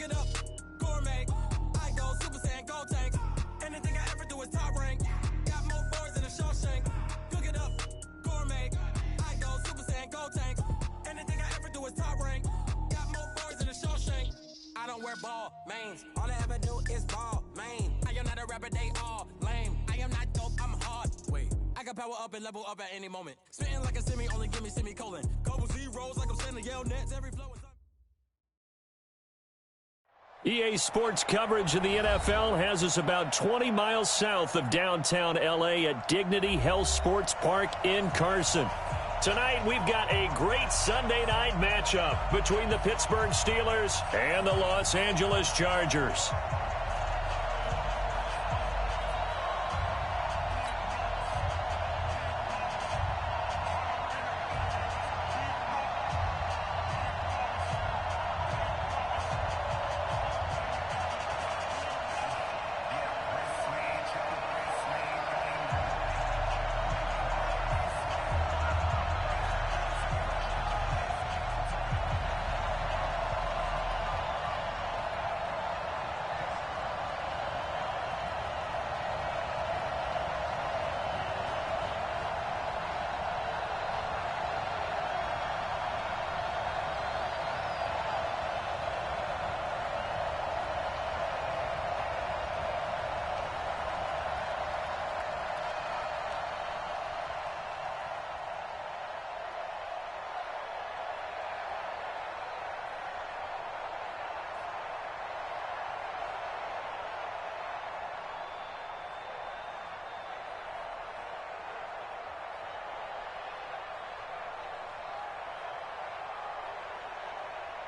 it up, gourmet. I go Super Saiyan, gold tank. Anything I ever do is top rank. Got more boards than a Shawshank. Cook it up, gourmet. I go Super Saiyan, gold tank. Anything I ever do is top rank. Got more boards than a Shawshank. I don't wear ball mains. All I ever do is ball main. I am not a rapper, they all lame. I am not dope, I'm hard. Wait, I can power up and level up at any moment. Spitting like a semi, only give me semicolon. Couple zeros like I'm sending yell nets. Every flow is EA Sports coverage of the NFL has us about 20 miles south of downtown L.A. at Dignity Health Sports Park in Carson. Tonight, we've got a great Sunday night matchup between the Pittsburgh Steelers and the Los Angeles Chargers.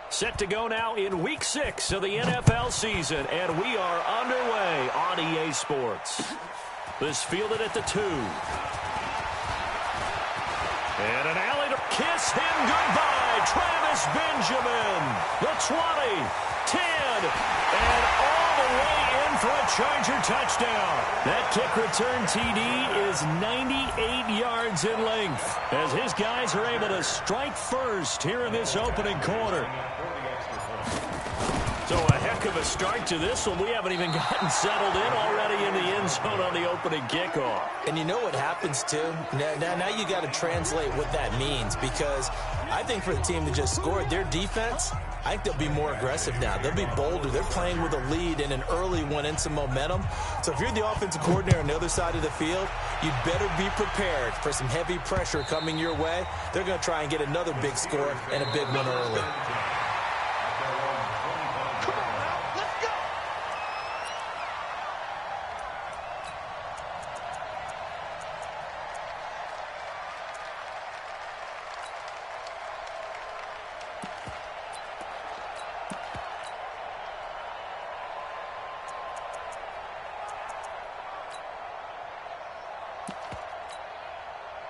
Set to go now in Week 6 of the NFL season, and we are underway on EA Sports. This fielded at the 2. And an alley to kiss him goodbye. Travis Benjamin, the 20, 10, and all the way in for a Charger touchdown. That kick return TD is 98 yards in length as his guys are able to strike first here in this opening quarter. So a heck of a start to this one. We haven't even gotten settled in already in the end zone on the opening kickoff. And you know what happens, too? Now you got to translate what that means, because I think for the team that just scored, their defense, I think they'll be more aggressive now. They'll be bolder. They're playing with a lead and an early one and some momentum. So if you're the offensive coordinator on the other side of the field, you'd better be prepared for some heavy pressure coming your way. They're going to try and get another big score and a big one early.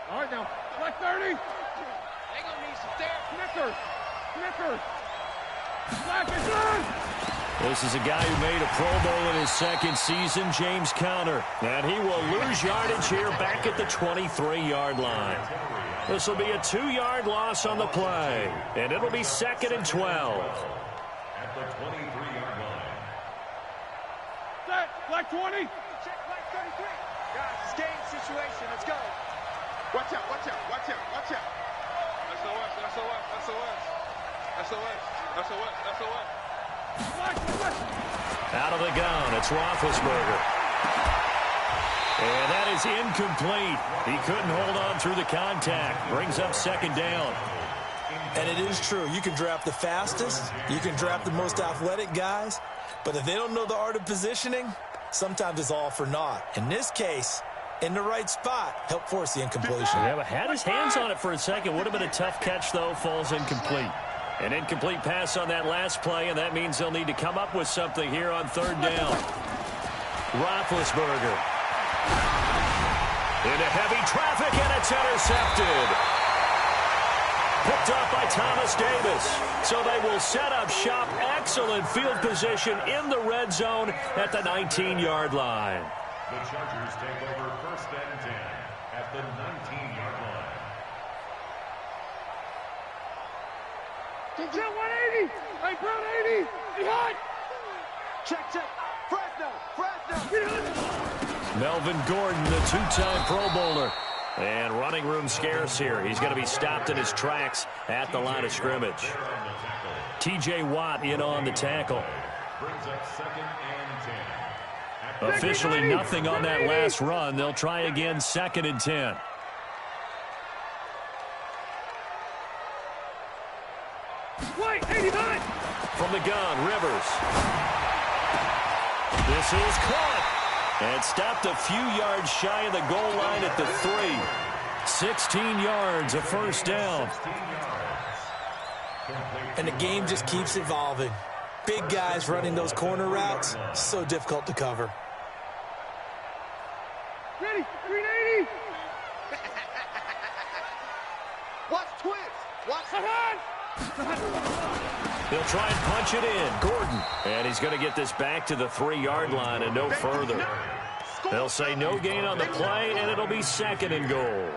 All right, now, left 30. They're going to need some there. Snicker. Black is done. This is a guy who made a Pro Bowl in his second season, James Conner. And he will lose yardage here back at the 23-yard line. This will be a 2-yard loss on the play. And it'll be 2nd and 12. At the 23-yard line. Set, black 20. Check black 33. Guys, it's game situation. Let's go. Watch out. SOS. Out of the gun, it's Roethlisberger. And that is incomplete. He couldn't hold on through the contact. Brings up 2nd down. And it is true. You can draft the fastest. You can draft the most athletic guys. But if they don't know the art of positioning, sometimes it's all for naught. In this case, in the right spot, help force the incompletion. Yeah, but had his hands on it for a second. Would have been a tough catch, though. Falls incomplete. An incomplete pass on that last play, and that means they'll need to come up with something here on 3rd down. Roethlisberger. Into heavy traffic, and it's intercepted. Picked up by Thomas Davis. So they will set up shop. Excellent field position in the red zone at the 19-yard line. The Chargers take over 1st and 10 at the 19-yard line. Jet 180. Hey, Brown 80. He hot. Check, check. Fresno, Fresno. Melvin Gordon, the two-time Pro Bowler. And running room scarce here. He's going to be stopped in his tracks at the line of scrimmage. T.J. Watt in on the tackle. Brings up 2nd and 10. Officially nothing on that last run. They'll try again 2nd and 10. White, 89. From the gun, Rivers. This is caught. And stopped a few yards shy of the goal line at the 3. 16 yards, a first down. And the game just keeps evolving. Big guys running those corner routes, so difficult to cover. Ready, 380. Watch twins. Watch. They'll try and punch it in. Gordon. And he's going to get this back to the 3-yard line and no further. They'll say no gain on the play, and it'll be 2nd and goal.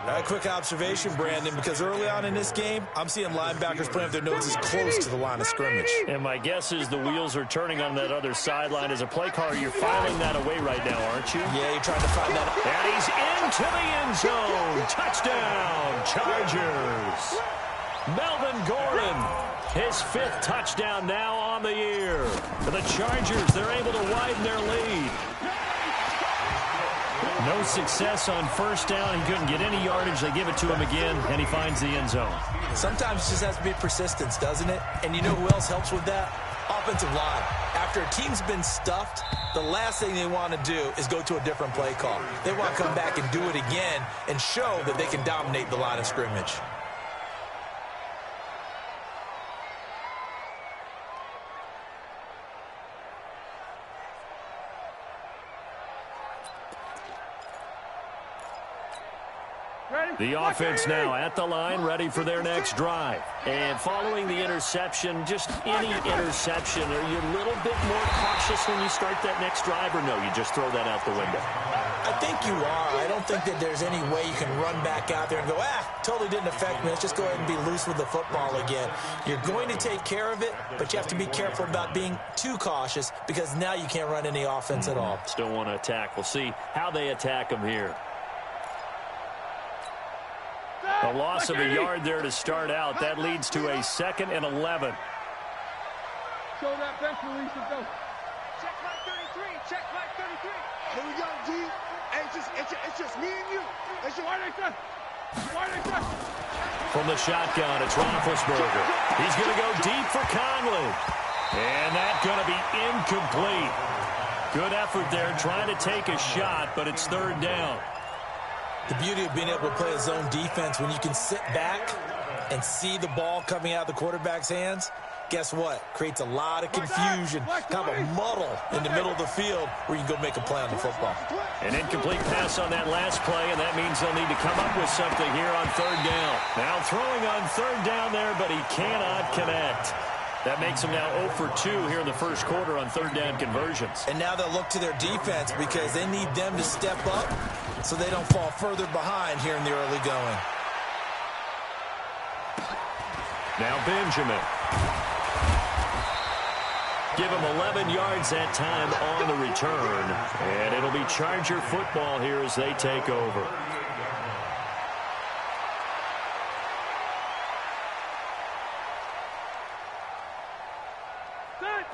A quick observation, Brandon, because early on in this game, I'm seeing linebackers playing with their noses close to the line of scrimmage. And my guess is the wheels are turning on that other sideline. As a play caller, you're filing that away right now, aren't you? Yeah, you're trying to find that. And he's into the end zone. Touchdown, Chargers. Melvin Gordon, his 5th touchdown now on the year. For the Chargers, they're able to widen their lead. No success on first down. He couldn't get any yardage. They give it to him again, and he finds the end zone. Sometimes it just has to be persistence, doesn't it? And you know who else helps with that? Offensive line. After a team's been stuffed, the last thing they want to do is go to a different play call. They want to come back and do it again and show that they can dominate the line of scrimmage. The offense now at the line, ready for their next drive. And following the interception, just any interception, are you a little bit more cautious when you start that next drive, or no, you just throw that out the window? I think you are. I don't think that there's any way you can run back out there and go, totally didn't affect me. Let's just go ahead and be loose with the football again. You're going to take care of it, but you have to be careful about being too cautious because now you can't run any offense at all. Still want to attack. We'll see how they attack them here. A loss of a yard there to start out. That leads to a 2nd and 11. Show that bench release and go. Check my 33. Check my 33. Here we go, G. It's just me and you. Why they shut? From the shotgun, it's Roethlisberger. He's going to go deep for Conley. And that's going to be incomplete. Good effort there trying to take a shot, but it's 3rd down. The beauty of being able to play a zone defense when you can sit back and see the ball coming out of the quarterback's hands, guess what? Creates a lot of confusion, kind of a muddle in the middle of the field where you can go make a play on the football. An incomplete pass on that last play, and that means they'll need to come up with something here on 3rd down. Now throwing on 3rd down there, but he cannot connect. That makes him now 0 for 2 here in the first quarter on 3rd down conversions. And now they'll look to their defense because they need them to step up so they don't fall further behind here in the early going. Now Benjamin. Give him 11 yards that time on the return. And it'll be Charger football here as they take over.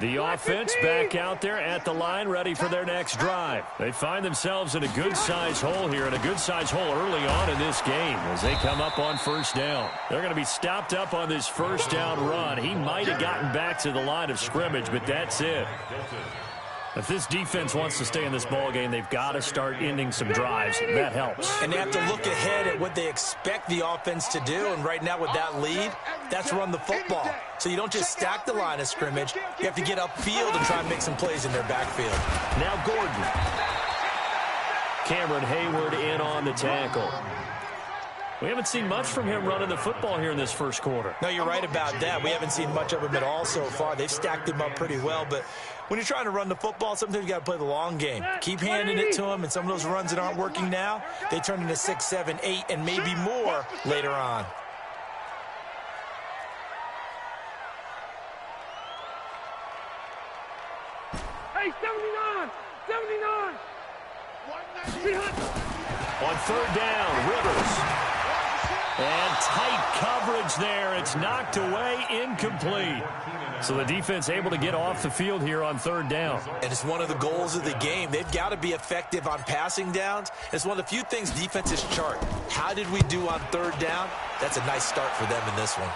The offense back out there at the line, ready for their next drive. They find themselves in a good-sized hole here, and a good-sized hole early on in this game as they come up on 1st down. They're going to be stopped up on this 1st down run. He might have gotten back to the line of scrimmage, but that's it. If this defense wants to stay in this ballgame, they've got to start ending some drives. That helps. And they have to look ahead at what they expect the offense to do. And right now with that lead, that's run the football. So you don't just stack the line of scrimmage. You have to get upfield and try and make some plays in their backfield. Now Gordon. Cameron Hayward in on the tackle. We haven't seen much from him running the football here in this first quarter. No, you're right about that. We haven't seen much of him at all so far. They've stacked him up pretty well, but when you're trying to run the football, sometimes you got to play the long game. Keep handing it to him, and some of those runs that aren't working now, they turn into 6, 7, 8, and maybe more later on. Hey, 79! 79! On third down, Rivers. And tight coverage there. It's knocked away, incomplete. So the defense able to get off the field here on third down. And it's one of the goals of the game. They've got to be effective on passing downs. It's one of the few things defenses chart. How did we do on third down? That's a nice start for them in this one.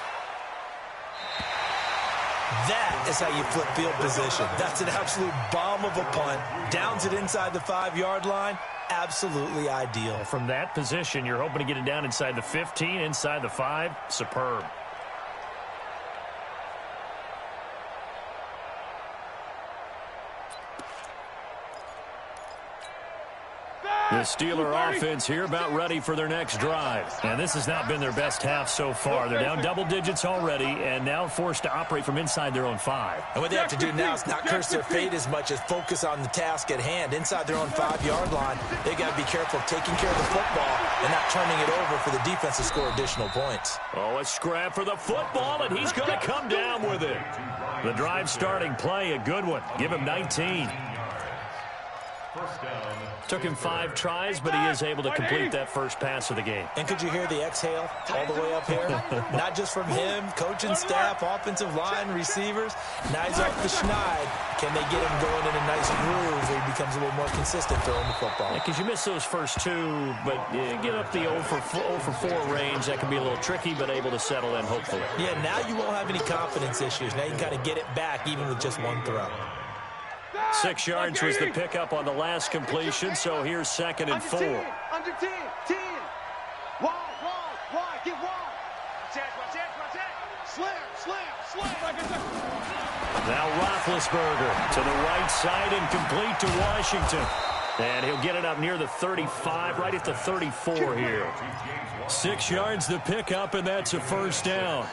That is how you flip field position. That's an absolute bomb of a punt. Downs it inside the 5-yard line. Absolutely ideal. From that position, you're hoping to get it down inside the 15, inside the 5. Superb. The Steeler offense here about ready for their next drive. And this has not been their best half so far. They're down double digits already and now forced to operate from inside their own 5. And what they have to do now is not curse their fate as much as focus on the task at hand. Inside their own 5-yard line, they've got to be careful of taking care of the football and not turning it over for the defense to score additional points. Oh, a scrap for the football, and he's going to come down with it. The drive starting play, a good one. Give him 19. Took him 5 tries, but he is able to complete that first pass of the game. And could you hear the exhale all the way up here? Not just from him, coaching staff, offensive line, receivers. Now he's off the schneid. Can they get him going in a nice groove where he becomes a little more consistent throwing the football? Because you miss those first 2, but get up the 0 for 4 range. That can be a little tricky, but able to settle in, hopefully. Yeah, now you won't have any confidence issues. Now you can kind of get it back even with just 1 throw. 6 yards was the pickup on the last completion, so here's 2nd and 4. Under 10, 10. Wide, get wide. Watch it. Slam. Now Roethlisberger to the right side and complete to Washington. And he'll get it up near the 35, right at the 34 here. 6 yards the pickup, and that's a first down.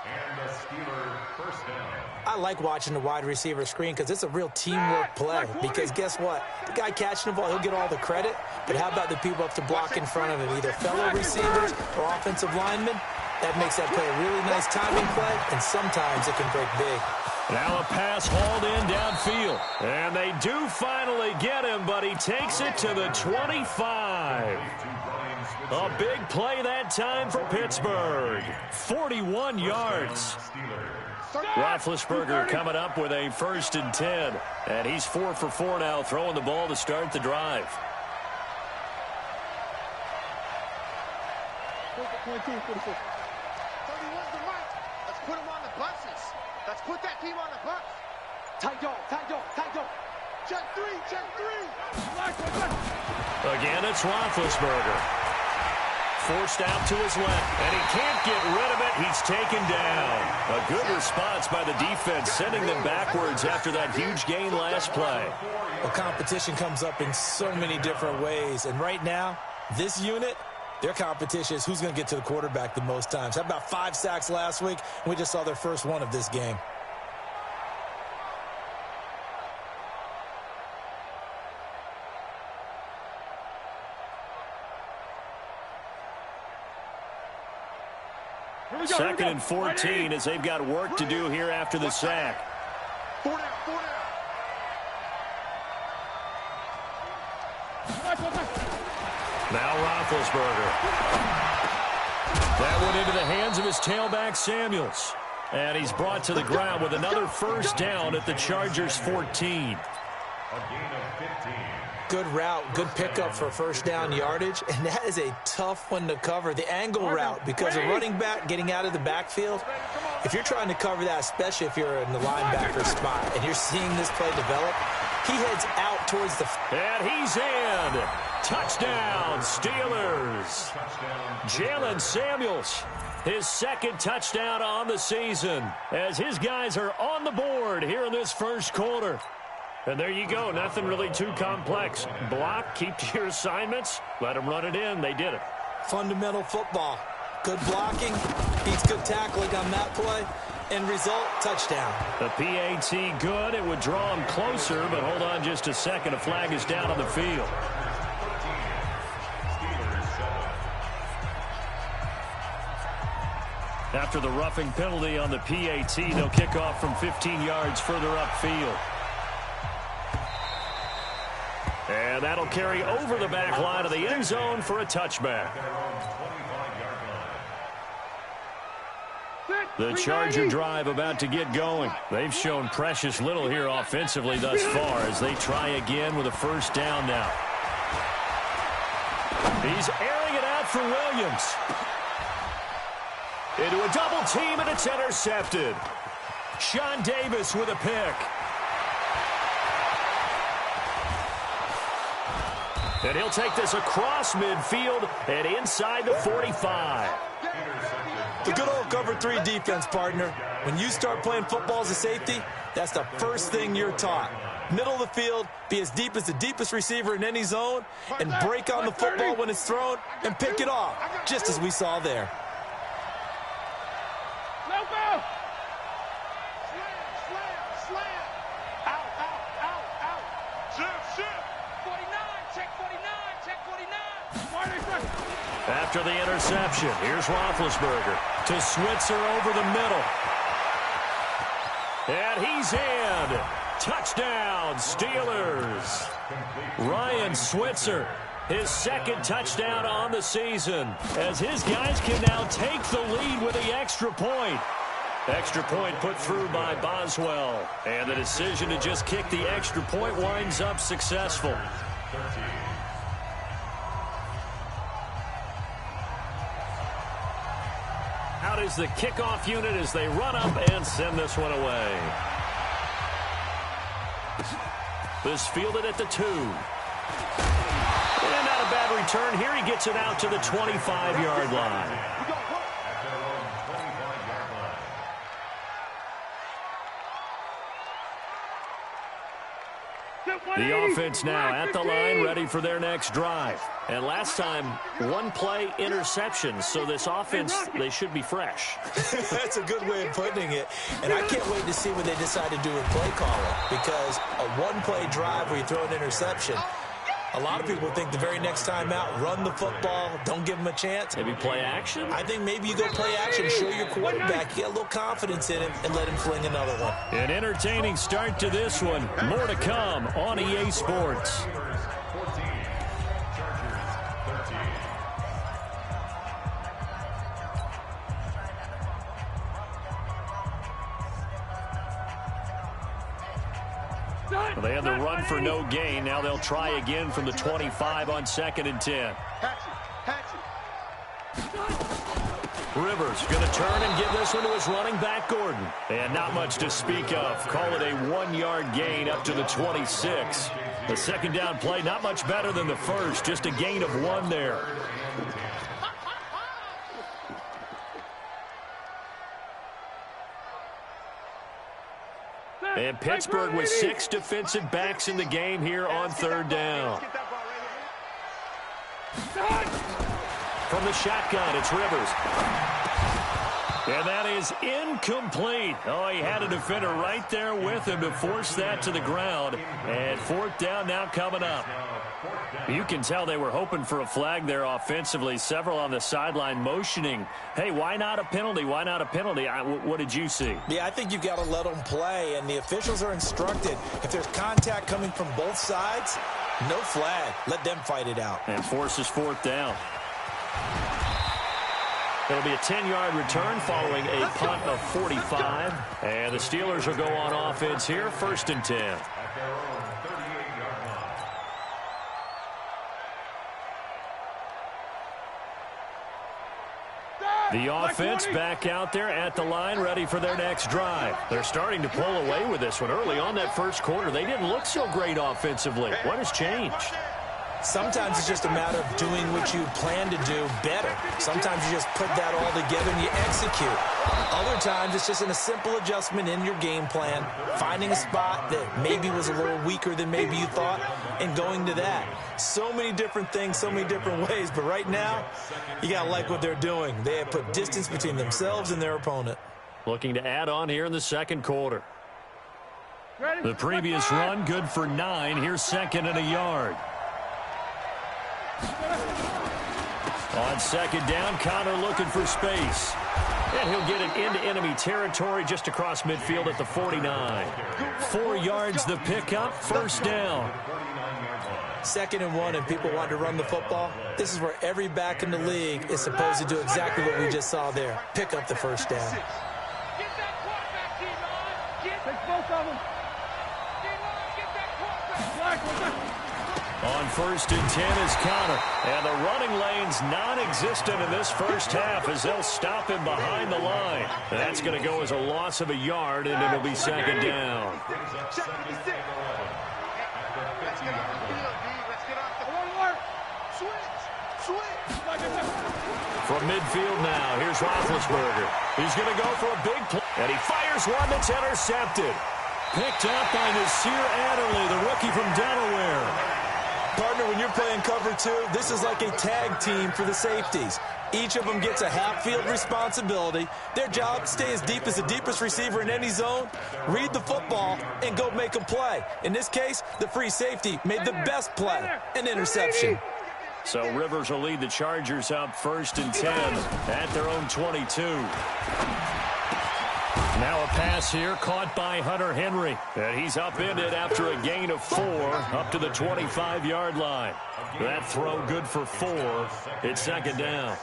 And the Steeler first down. I like watching the wide receiver screen because it's a real teamwork play. Because guess what? The guy catching the ball, he'll get all the credit. But how about the people up to block in front of him, either fellow receivers or offensive linemen? That makes that play a really nice timing play, and sometimes it can break big. Now a pass hauled in downfield. And they do finally get him, but he takes it to the 25. A big play that time for Pittsburgh. 41 yards. Roethlisberger coming up with a 1st and 10. And he's 4 for 4 now, throwing the ball to start the drive. 31's the mark. Let's put him on the buses. Let's put that team on the bus. Tight dog. Check 3. Again, it's Roethlisberger. Forced out to his left, and he can't get rid of it. He's taken down. A good response by the defense, sending them backwards after that huge gain last play. Well, competition comes up in so many different ways, and right now, this unit, their competition is who's going to get to the quarterback the most times. How about 5 sacks last week? We just saw their first one of this game. Second and 14 as they've got work to do here after the sack. 4 down. Now Roethlisberger. That went into the hands of his tailback, Samuels. And he's brought to the ground with another first down at the Chargers' 14. A gain of 15. Good route, good pickup for first down yardage, and that is a tough one to cover. The angle route, because a running back getting out of the backfield, if you're trying to cover that, especially if you're in the linebacker spot, and you're seeing this play develop, he heads out towards the... And he's in. Touchdown, Steelers. Jalen Samuels, his 2nd touchdown on the season, as his guys are on the board here in this first quarter. And there you go. Nothing really too complex. Block, keep to your assignments, let them run it in. They did it. Fundamental football. Good blocking. He's good tackling on that play. End result, touchdown. The PAT good. It would draw him closer, but hold on just a second. A flag is down on the field. After the roughing penalty on the PAT, they'll kick off from 15 yards further upfield. And that'll carry over the back line of the end zone for a touchback. The Charger drive about to get going. They've shown precious little here offensively thus far as they try again with a first down now. He's airing it out for Williams. Into a double team, and it's intercepted. Sean Davis with a pick. And he'll take this across midfield and inside the 45. The good old cover 3 defense, partner. When you start playing football as a safety, that's the first thing you're taught. Middle of the field, be as deep as the deepest receiver in any zone, and break on the football when it's thrown and pick it off, just as we saw there. After the interception, here's Roethlisberger to Switzer over the middle. And he's in. Touchdown, Steelers. Ryan Switzer, his second touchdown on the season, as his guys can now take the lead with the extra point. Extra point put through by Boswell. And the decision to just kick the extra point winds up successful. Out is the kickoff unit as they run up and send this one away. This fielded at the 2. And not a bad return. Here he gets it out to the 25-yard line. The offense now at the line, ready for their next drive. And last time, one play interception. So this offense, they should be fresh. That's a good way of putting it. And I can't wait to see what they decide to do with play calling. Because a one-play drive where you throw an interception, a lot of people think the very next time out, run the football, don't give them a chance. Maybe play action? I think maybe you go play action, show your quarterback, you get a little confidence in him, and let him fling another one. An entertaining start to this one. More to come on EA Sports. They had the run for no gain. Now they'll try again from the 25 on 2nd and 10. Rivers going to turn and give this one to his running back, Gordon. And not much to speak of. Call it a 1-yard gain up to the 26. The second down play, not much better than the first. Just a gain of 1 there. And Pittsburgh with 6 defensive backs in the game here on 3rd down. From the shotgun, it's Rivers. And that is incomplete. Oh, he had a defender right there with him to force that to the ground. And 4th down now coming up. You can tell they were hoping for a flag there offensively. Several on the sideline motioning, hey, why not a penalty? Why not a penalty? What did you see? Yeah, I think you've got to let them play, and the officials are instructed. If there's contact coming from both sides, no flag. Let them fight it out. And forces 4th down. It'll be a 10-yard return following a punt of 45. And the Steelers will go on offense here, 1st and 10. The offense back out there at the line, ready for their next drive. They're starting to pull away with this one. Early on that first quarter, they didn't look so great offensively. What has changed? Sometimes it's just a matter of doing what you plan to do better. Sometimes you just put that all together and you execute. Other times it's just a simple adjustment in your game plan, finding a spot that maybe was a little weaker than maybe you thought, and going to that. So many different things, so many different ways, but right now, you got to like what they're doing. They have put distance between themselves and their opponent. Looking to add on here in the 2nd quarter. The previous run, good for 9. Here's 2nd and a yard. On 2nd down, Connor looking for space. And he'll get it into enemy territory just across midfield at the 49. 4 yards the pickup, 1st down. 2nd and 1 and people want to run the football, this is where every back in the league is supposed to do exactly what we just saw there. Pick up the first down. Get that quarterback, D-line. Take both of them. D-line, get that quarterback. On 1st and 10 is Connor. And the running lane's non-existent in this first half as they'll stop him behind the line. That's going to go as a loss of a yard, and it'll be 2nd down. From midfield now, here's Roethlisberger. He's going to go for a big play, and he fires one that's intercepted. Picked up by Nasir Adderley, the rookie from Delaware. Partner, when you're playing cover 2, this is like a tag team for the safeties. Each of them gets a half-field responsibility. Their job, stay as deep as the deepest receiver in any zone, read the football, and go make a play. In this case, the free safety made the best play, an interception. So Rivers will lead the Chargers up 1st and 10 at their own 22. Now a pass here caught by Hunter Henry. And he's upended after a gain of 4 up to the 25-yard line. That throw good for 4. It's 2nd down.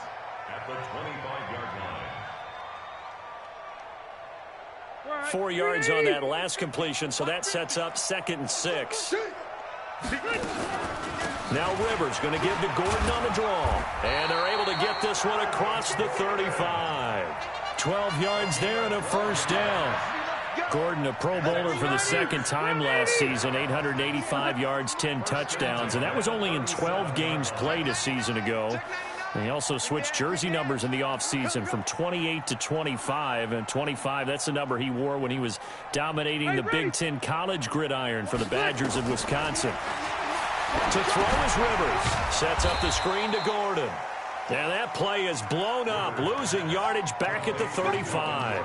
At the 25-yard line. 4 yards on that last completion, so that sets up 2nd and 6. Now Rivers going to give to Gordon on the draw. And they're able to get this one across the 35. 12 yards there and a 1st down. Gordon, a Pro Bowler for the 2nd time last season, 885 yards, 10 touchdowns, and that was only in 12 games played a season ago. And he also switched jersey numbers in the offseason from 28 to 25, and 25, that's the number he wore when he was dominating the Big Ten college gridiron for the Badgers of Wisconsin. To throw is Rivers. Sets up the screen to Gordon. And that play is blown up, losing yardage back at the 35.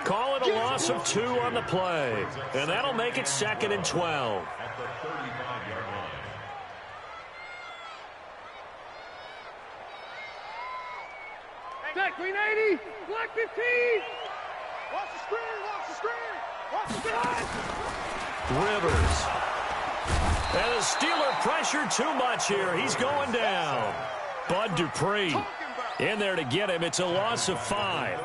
Call it a loss of 2 on the play. And that'll make it 2nd and 12. At the 35-yard line. Back, green 80, black 15. Watch the screen, watch the screen, watch the screen. Rivers. And the Steeler pressure too much here. He's going down. Bud Dupree in there to get him. It's a loss of 5.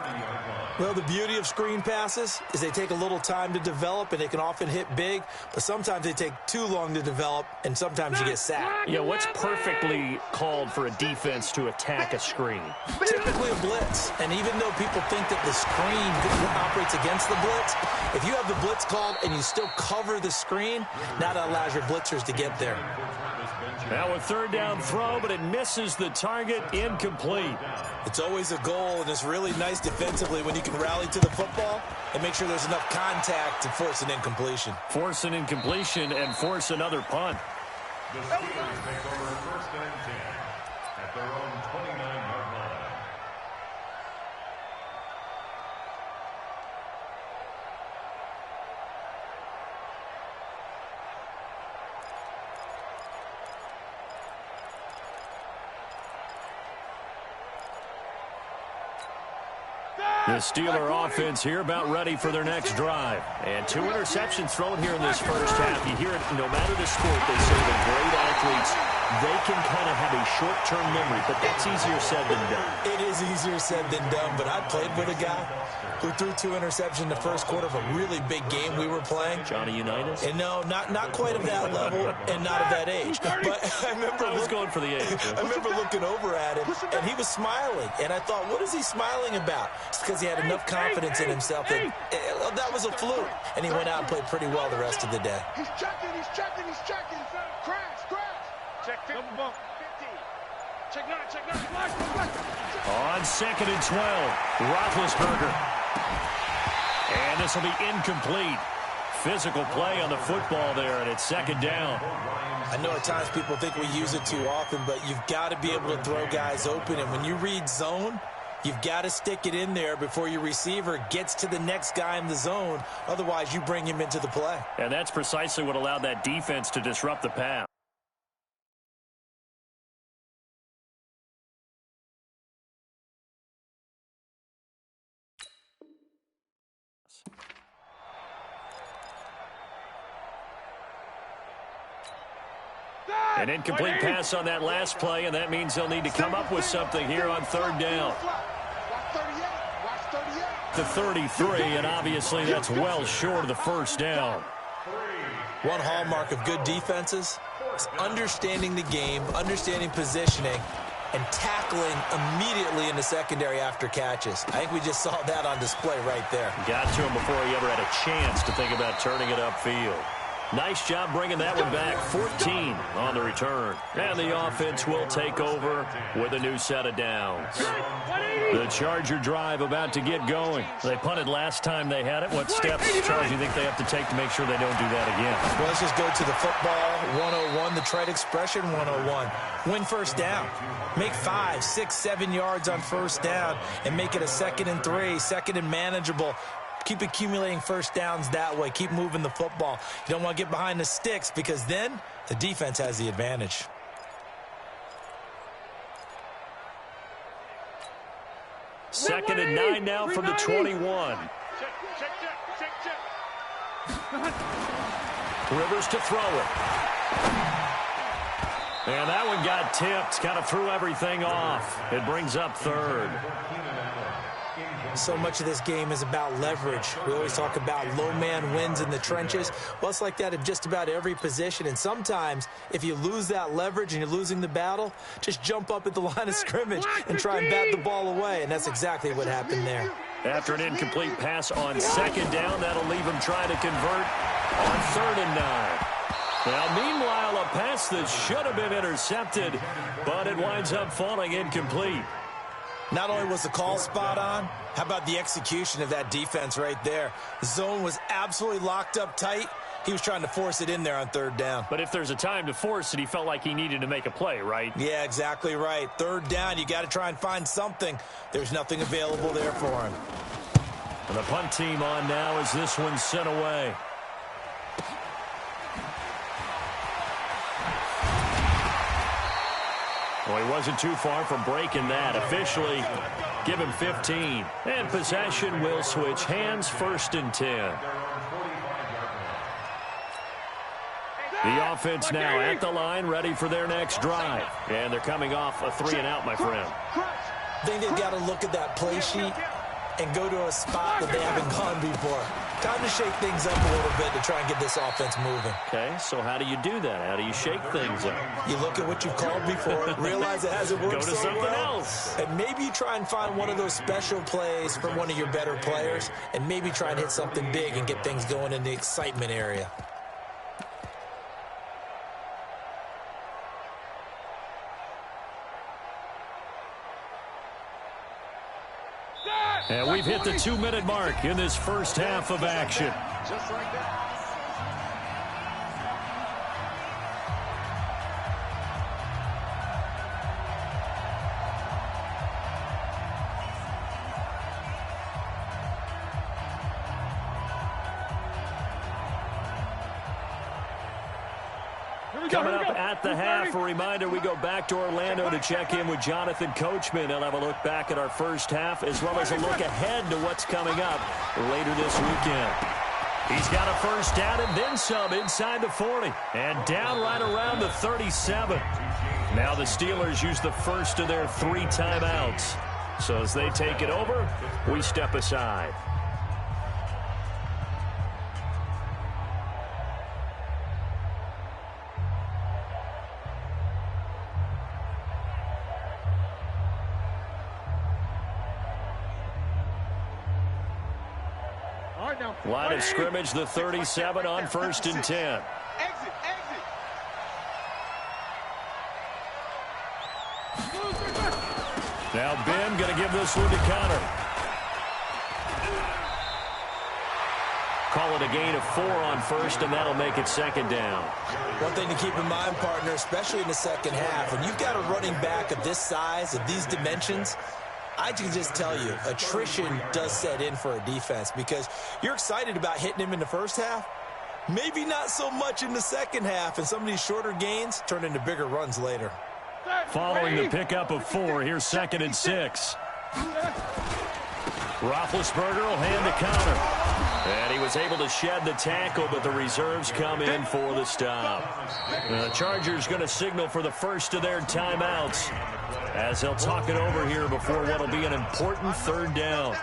Well, the beauty of screen passes is they take a little time to develop, and they can often hit big, but sometimes they take too long to develop, and sometimes you get sacked. Yeah, what's perfectly called for a defense to attack a screen? Typically a blitz, and even though people think that the screen operates against the blitz, if you have the blitz called and you still cover the screen, now that allows your blitzers to get there. Now a 3rd down throw, but it misses the target, incomplete. It's always a goal, and it's really nice defensively when you can rally to the football and make sure there's enough contact to force an incompletion. Force an incompletion and force another punt. The Steelers take over 1st and 10 at their own 29-yard line. The Steeler offense here about ready for their next drive. And 2 interceptions thrown here in this first half. You hear it, no matter the sport, they say that great athletes, they can kind of have a short-term memory, but that's easier said than done. It is easier said than done, but I played with a guy who threw 2 interceptions in the first quarter of a really big game we were playing. Johnny Unitas? And no, not quite of that level and not of that age. But I was going for the age. I remember looking over at him, and he was smiling. And I thought, what is he smiling about? It's because he had enough confidence in himself that that was a fluke. And he went out and played pretty well the rest of the day. He's checking, he's checking, he's checking. Crash, crash. Check 50. Bump. 15. Check 9, check 9. On 2nd and 12, Roethlisberger. And this will be incomplete. Physical play on the football there, and it's 2nd down. I know at times people think we use it too often, but you've got to be able to throw guys open. And when you read zone, you've got to stick it in there before your receiver gets to the next guy in the zone. Otherwise, you bring him into the play. And that's precisely what allowed that defense to disrupt the pass. An incomplete pass on that last play, and that means they'll need to come up with something here on third down. The 33, and obviously that's well short of the first down. One hallmark of good defenses is understanding the game, understanding positioning, and tackling immediately in the secondary after catches. I think we just saw that on display right there. Got to him before he ever had a chance to think about turning it upfield. Nice job bringing that one back. 14 on the return. And the offense will take over with a new set of downs. The Charger drive about to get going. They punted last time they had it. What steps, Charles, do you think they have to take to make sure they don't do that again? Well, let's just go to the football 101, the trite expression 101. Win first down. Make 5, 6, 7 yards on first down and make it a 2nd and 3, 2nd and manageable. Keep accumulating first downs that way. Keep moving the football. You don't want to get behind the sticks because then the defense has the advantage. Second and 9 now from the 21. Rivers to throw it. And that one got tipped. Kind of threw everything off. It brings up third. So much of this game is about leverage. We always talk about low man wins in the trenches. Well, it's like that in just about every position. And sometimes, if you lose that leverage and you're losing the battle, just jump up at the line of scrimmage and try and bat the ball away. And that's exactly what happened there. After an incomplete pass on second down, that'll leave him trying to convert on 3rd and 9. Now, meanwhile, a pass that should have been intercepted, but it winds up falling incomplete. Not only was the call spot on, how about the execution of that defense right there? The zone was absolutely locked up tight. He was trying to force it in there on 3rd down. But if there's a time to force it, he felt like he needed to make a play, right? Yeah, exactly right. 3rd down, you got to try and find something. There's nothing available there for him. And the punt team on now as this one's sent away. Well, he wasn't too far from breaking that. Officially, give him 15. And possession will switch hands, 1st and 10. The offense now at the line, ready for their next drive. And they're coming off a 3 and out, my friend. I think they've got to look at that play sheet and go to a spot that they haven't gone before. Time to shake things up a little bit to try and get this offense moving. Okay, so how do you do that? How do you shake things up? You look at what you've called before, realize it hasn't worked so so well. Go to something else. And maybe you try and find one of those special plays from one of your better players, and maybe try and hit something big and get things going in the excitement area. And we've hit the 2-minute mark in this first half of action. Just like that. Coming up at the half, a reminder, we go back to Orlando to check in with Jonathan Coachman. He'll have a look back at our first half as well as a look ahead to what's coming up later this weekend. He's got a first down and then some inside the 40 and down right around the 37. Now the Steelers use the first of their 3 timeouts. So as they take it over, we step aside. Line of scrimmage, the 37 on 1st and 10. Exit, exit. Now Ben going to give this one to Connor. Call it a gain of 4 on 1st, and that'll make it 2nd down. One thing to keep in mind, partner, especially in the second half, when you've got a running back of this size, of these dimensions, I can just tell you, attrition does set in for a defense because you're excited about hitting him in the first half. Maybe not so much in the second half, and some of these shorter gains turn into bigger runs later. Following the pickup of 4, here's 2nd and 6. Roethlisberger will hand to Connor. And he was able to shed the tackle, but the reserves come in for the stop. The Chargers going to signal for the first of their timeouts as they'll talk it over here before what will be an important third down.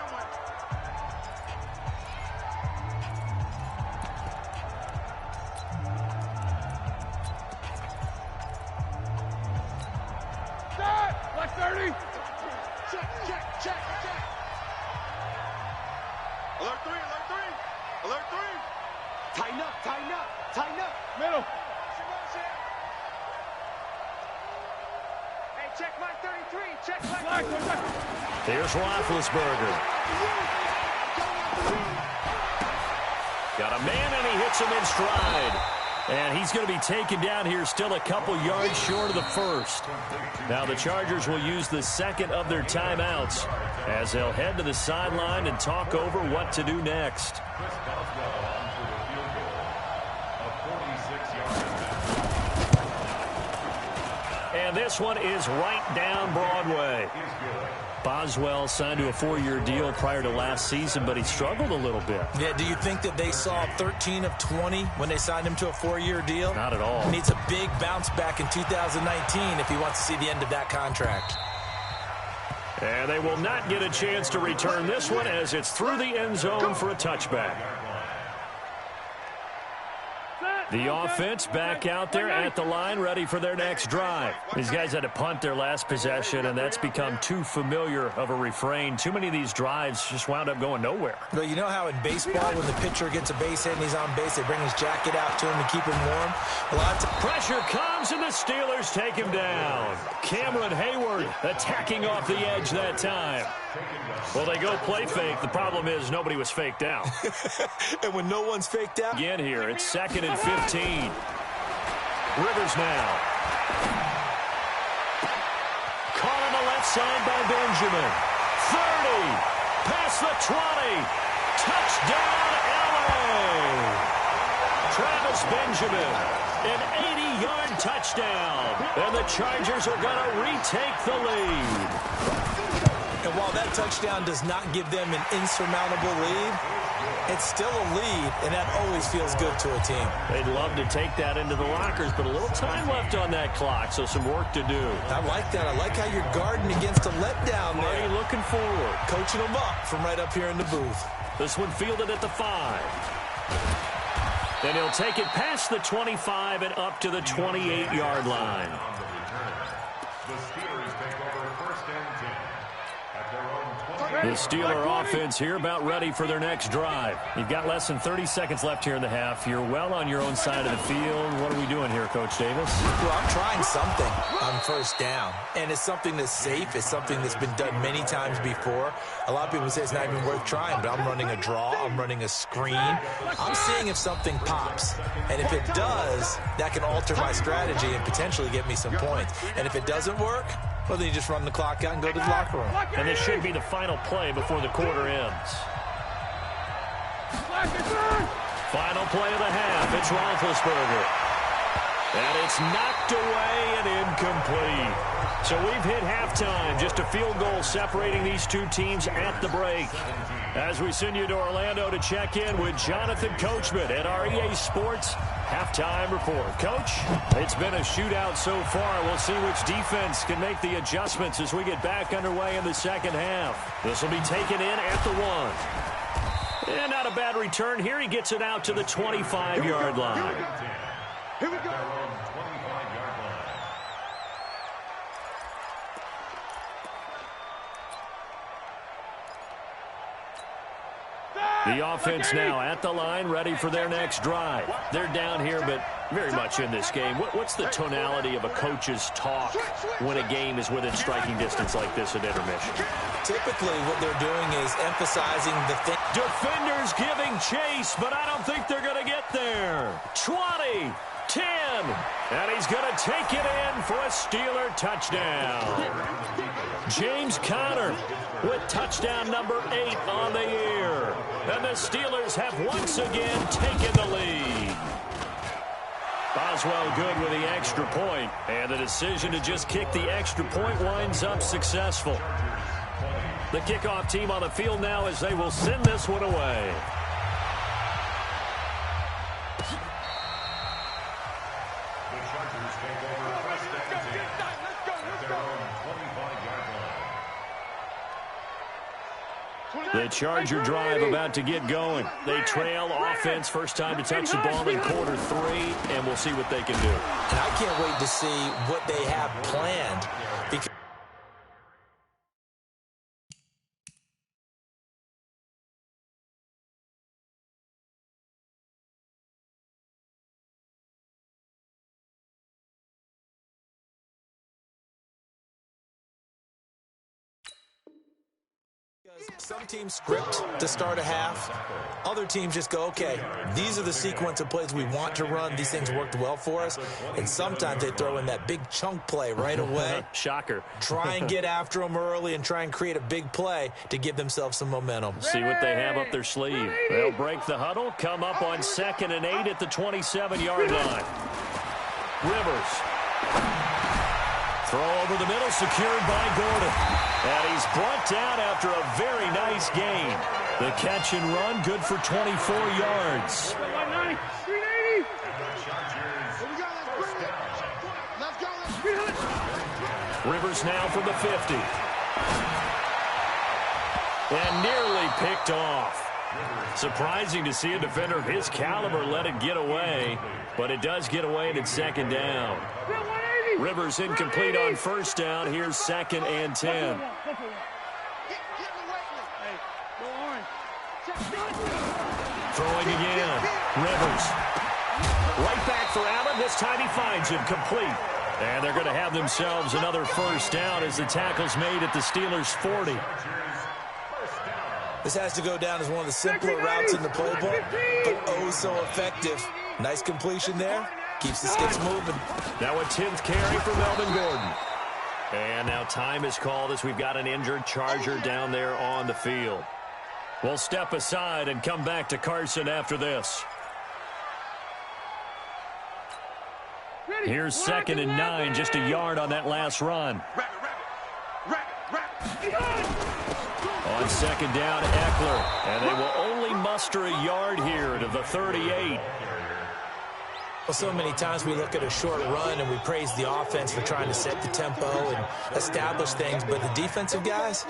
Black 30. Check. Alert 3. Alert 3. Tighten up. Middle. Hey, check Black 33. Check Black Black. 33. Here's Roethlisberger. Got a man, and he hits him in stride. And he's going to be taken down here, still a couple yards short of the first. Now the Chargers will use the second of their timeouts as they'll head to the sideline and talk over what to do next. And this one is right down Broadway. Boswell signed to a 4-year deal prior to last season, but he struggled a little bit. Yeah, do you think that they saw 13 of 20 when they signed him to a 4-year deal? Not at all. He needs a big bounce back in 2019 if he wants to see the end of that contract. And they will not get a chance to return this one as it's through the end zone for a touchback. The offense back out there at the line, ready for their next drive. These guys had to punt their last possession, and that's become too familiar of a refrain. Too many of these drives just wound up going nowhere. Well, you know how in baseball, when the pitcher gets a base hit and he's on base, they bring his jacket out to him to keep him warm? A lot of pressure comes, and the Steelers take him down. Cameron Hayward attacking off the edge that time. Well, they go play fake. The problem is nobody was faked out. And when no one's faked out? Again here, it's 2nd and 15. Rivers now. Caught on the left side by Benjamin. 30. Past the 20. Touchdown, LA. Travis Benjamin. An 80-yard touchdown. And the Chargers are going to retake the lead. And while that touchdown does not give them an insurmountable lead, it's still a lead, and that always feels good to a team. They'd love to take that into the lockers, but a little time left on that clock, so some work to do. I like that. I like how you're guarding against a letdown there. Already looking forward. Coaching them up from right up here in the booth. This one fielded at the 5. Then he'll take it past the 25 and up to the 28-yard line. The Steelers take over 1st and 10. The Steeler offense here about ready for their next drive. You've got less than 30 seconds left here in the half. You're well on your own side of the field. What are we doing here, Coach Davis? Well, I'm trying something on first down. And it's something that's safe. It's something that's been done many times before. A lot of people say it's not even worth trying, but I'm running a draw. I'm running a screen. I'm seeing if something pops. And if it does, that can alter my strategy and potentially get me some points. And if it doesn't work, well, then you just run the clock out and go to the locker room. And this should be the final play before the quarter ends. Final play of the half. It's Roethlisberger. And it's knocked away and incomplete. So we've hit halftime. Just a field goal separating these two teams at the break. As we send you to Orlando to check in with Jonathan Coachman at our EA Sports Halftime Report. Coach, it's been a shootout so far. We'll see which defense can make the adjustments as we get back underway in the second half. This will be taken in at the 1. And not a bad return here. He gets it out to the 25-yard line. Here we go. The offense now at the line, ready for their next drive. They're down here, but very much in this game. What's the tonality of a coach's talk when a game is within striking distance like this at intermission? Typically, what they're doing is emphasizing the thing. Defenders giving chase, but I don't think they're going to get there. 20, 10, and he's going to take it in for a Steeler touchdown. James Conner with touchdown number 8 on the year. And the Steelers have once again taken the lead. Boswell good with the extra point, and the decision to just kick the extra point winds up successful. The kickoff team on the field now as they will send this one away. The Chargers take over first and 10 at their own 25-yard line. The Charger drive about to get going. They trail offense, first time to touch the ball in quarter 3, and we'll see what they can do. And I can't wait to see what they have planned. Because some teams script to start a half. Other teams just go, okay, these are the sequence of plays we want to run. These things worked well for us. And sometimes they throw in that big chunk play right away. Shocker. Try and get after them early and try and create a big play to give themselves some momentum. See what they have up their sleeve. They'll break the huddle, come up on 2nd and 8 at the 27-yard line. Rivers. Throw over the middle, secured by Gordon. And he's brought down after a very nice gain. The catch and run, good for 24 yards. Rivers now from the 50. And nearly picked off. Surprising to see a defender of his caliber let it get away, but it does get away and it's 2nd down. Rivers incomplete on 1st down. Here's 2nd and 10. Throwing again. Rivers. Right back for Allen. This time he finds him complete. And they're going to have themselves another 1st down as the tackle's made at the Steelers' 40. This has to go down as one of the simpler routes in the playbook, but oh so effective. Nice completion there. Keeps the sticks moving. Now a 10th carry for Melvin Gordon. And now time is called as we've got an injured Charger down there on the field. We'll step aside and come back to Carson after this. Here's 2nd and 9, just a yard on that last run. On 2nd down, Eckler. And they will only muster a yard here to the 38. Well, so many times we look at a short run and we praise the offense for trying to set the tempo and establish things, but the defensive guys,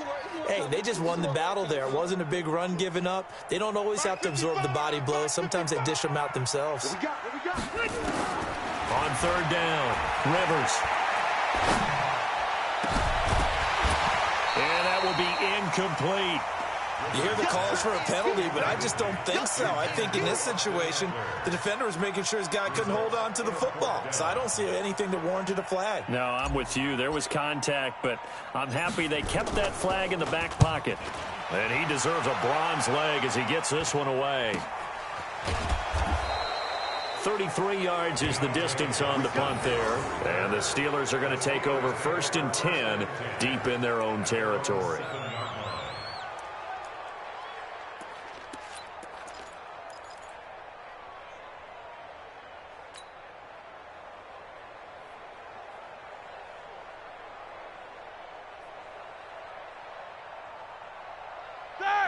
hey, they just won the battle there. It wasn't a big run given up. They don't always have to absorb the body blows. Sometimes they dish them out themselves. On 3rd down, Rivers. And that will be incomplete. You hear the calls for a penalty, but I just don't think so. I think in this situation, the defender was making sure his guy couldn't hold on to the football. So I don't see anything that warranted a flag. No, I'm with you. There was contact, but I'm happy they kept that flag in the back pocket. And he deserves a bronze leg as he gets this one away. 33 yards is the distance on the punt there. And the Steelers are going to take over 1st and 10 deep in their own territory.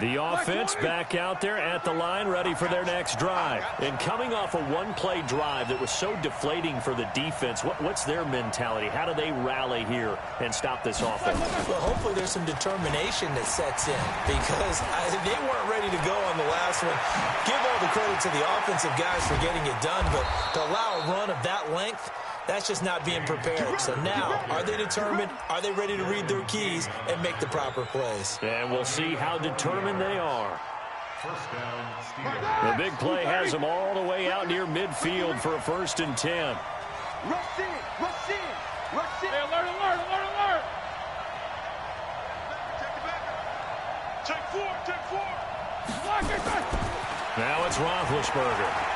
The offense back out there at the line, ready for their next drive. And coming off a one-play drive that was so deflating for the defense, what's their mentality? How do they rally here and stop this offense? Well, hopefully there's some determination that sets in because they weren't ready to go on the last one. Give all the credit to the offensive guys for getting it done, but to allow a run of that length, that's just not being prepared. So now, are they determined? Are they ready to read their keys and make the proper plays? And we'll see how determined they are. The big play has them all the way out near midfield for a 1st and 10. Rush in, rush in, rush in. Hey, alert, alert, alert, alert. Take four. Block it. Now it's Roethlisberger.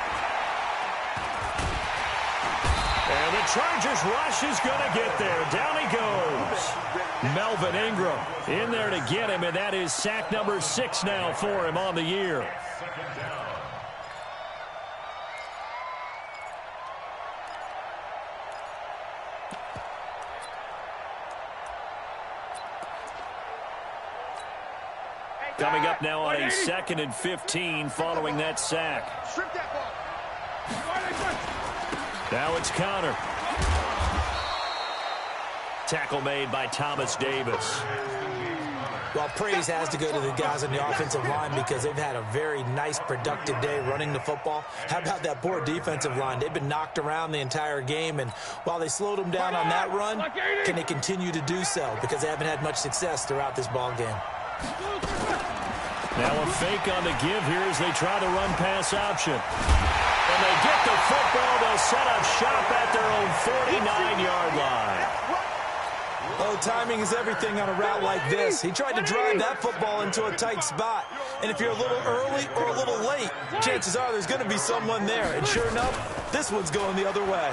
And the Chargers rush is going to get there. Down he goes. Melvin Ingram in there to get him, and that is sack number 6 now for him on the year. Coming up now on a 2nd and 15 following that sack. Strip that ball. Now it's counter. Tackle made by Thomas Davis. Well, praise has to go to the guys on the offensive line because they've had a very nice, productive day running the football. How about that poor defensive line? They've been knocked around the entire game, and while they slowed them down on that run, can they continue to do so? Because they haven't had much success throughout this ball game. Now a fake on the give here as they try the run-pass option. And they get the football. They'll set up shop at their own 49-yard line. Oh, timing is everything on a route like this. He tried to drive that football into a tight spot. And if you're a little early or a little late, chances are there's going to be someone there. And sure enough, this one's going the other way.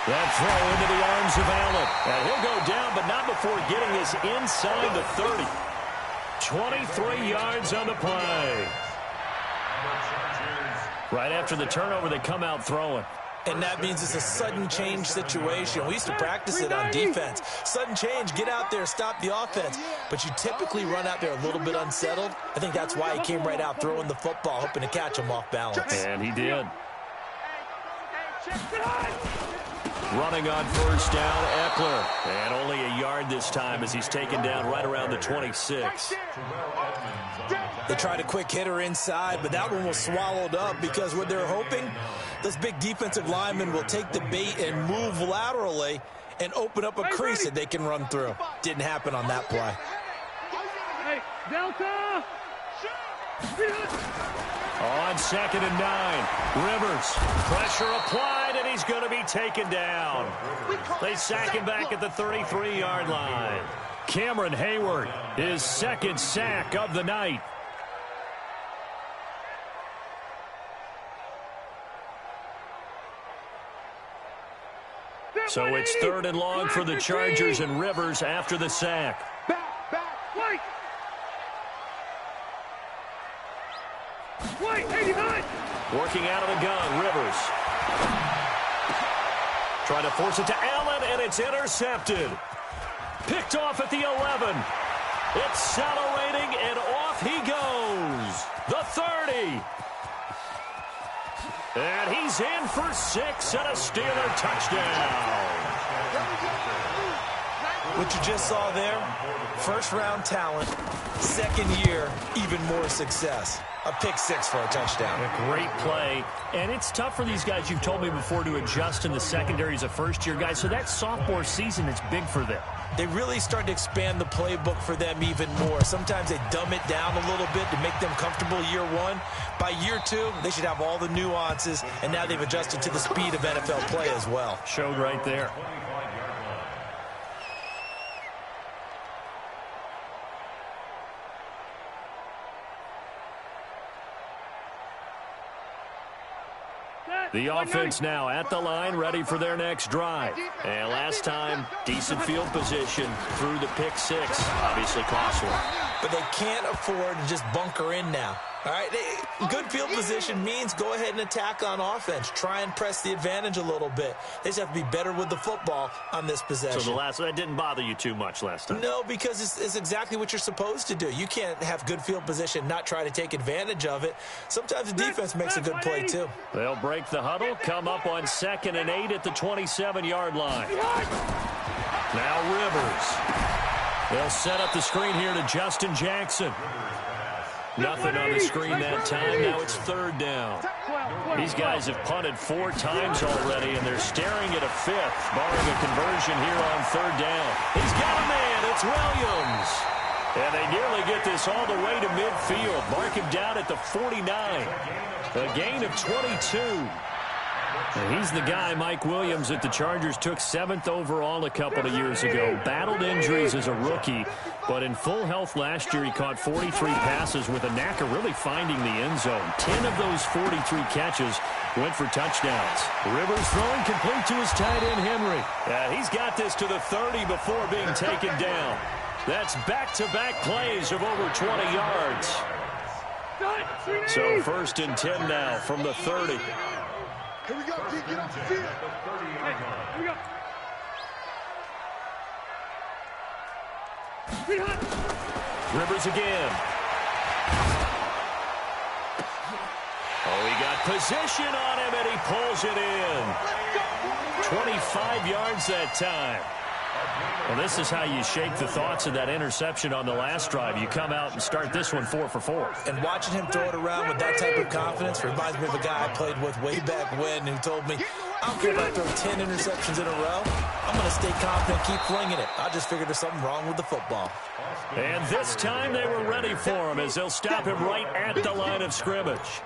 That throw into the arms of Allen. And he'll go down, but not before getting us inside the 30. 23 yards on the play. Right after the turnover, they come out throwing. And that means it's a sudden change situation. We used to practice it on defense. Sudden change, get out there, stop the offense. But you typically run out there a little bit unsettled. I think that's why he came right out throwing the football, hoping to catch him off balance. And he did. Running on first down, Eckler. And only a yard this time as he's taken down right around the 26. They tried a quick hitter inside, but that one was swallowed up because what they're hoping, this big defensive lineman will take the bait and move laterally and open up a crease that they can run through. Didn't happen on that play. Hey, Delta! On 2nd and 9, Rivers. Pressure applied, and he's going to be taken down. They sack him back at the 33-yard line. Cameron Hayward, his second sack of the night. So it's 3rd and long for the Chargers, and Rivers after the sack. Wait! Wait, 89! Working out of the gun, Rivers. Trying to force it to Allen, and it's intercepted. Picked off at the 11. Accelerating, and off he goes. The 30. And he's in for 6 and a Steeler touchdown. What you just saw there, first-round talent, second year, even more success. A pick 6 for a touchdown. A great play. And it's tough for these guys, you've told me before, to adjust in the secondary as a first-year guy. So that sophomore season is big for them. They really start to expand the playbook for them even more. Sometimes they dumb it down a little bit to make them comfortable year one. By year 2, they should have all the nuances, and now they've adjusted to the speed of NFL play as well. Showed right there. The offense now at the line, ready for their next drive. And last time, decent field position through the pick 6. Obviously costly. But they can't afford to just bunker in now. All right, good field position means go ahead and attack on offense. Try and press the advantage a little bit. They just have to be better with the football on this possession. So that didn't bother you too much last time? No, because it's exactly what you're supposed to do. You can't have good field position, not try to take advantage of it. Sometimes the defense makes a good play too. They'll break the huddle, come up on 2nd and 8 at the 27-yard line. Now Rivers. They'll set up the screen here to Justin Jackson. Nothing on the screen that time. Now it's 3rd down. These guys have punted 4 times already, and they're staring at a 5th, barring a conversion here on 3rd down. He's got a man. It's Williams. And they nearly get this all the way to midfield. Mark him down at the 49. A gain of 22. And he's the guy, Mike Williams, that the Chargers took 7th overall a couple of years ago. Battled injuries as a rookie, but in full health last year, he caught 43 passes with a knack of really finding the end zone. 10 of those 43 catches went for touchdowns. Rivers throwing complete to his tight end, Henry. He's got this to the 30 before being taken down. That's back-to-back plays of over 20 yards. So 1st and 10 now from the 30. Here we go, D. Get off the field. Hey, here we go. Rivers again. Oh, he got position on him, and he pulls it in. 25 yards that time. Well, this is how you shake the thoughts of that interception on the last drive. You come out and start this one 4 for 4. And watching him throw it around with that type of confidence reminds me of a guy I played with way back when who told me, I don't care if I throw 10 interceptions in a row. I'm going to stay confident, keep flinging it. I just figured there's something wrong with the football. And this time they were ready for him as they'll stop him right at the line of scrimmage.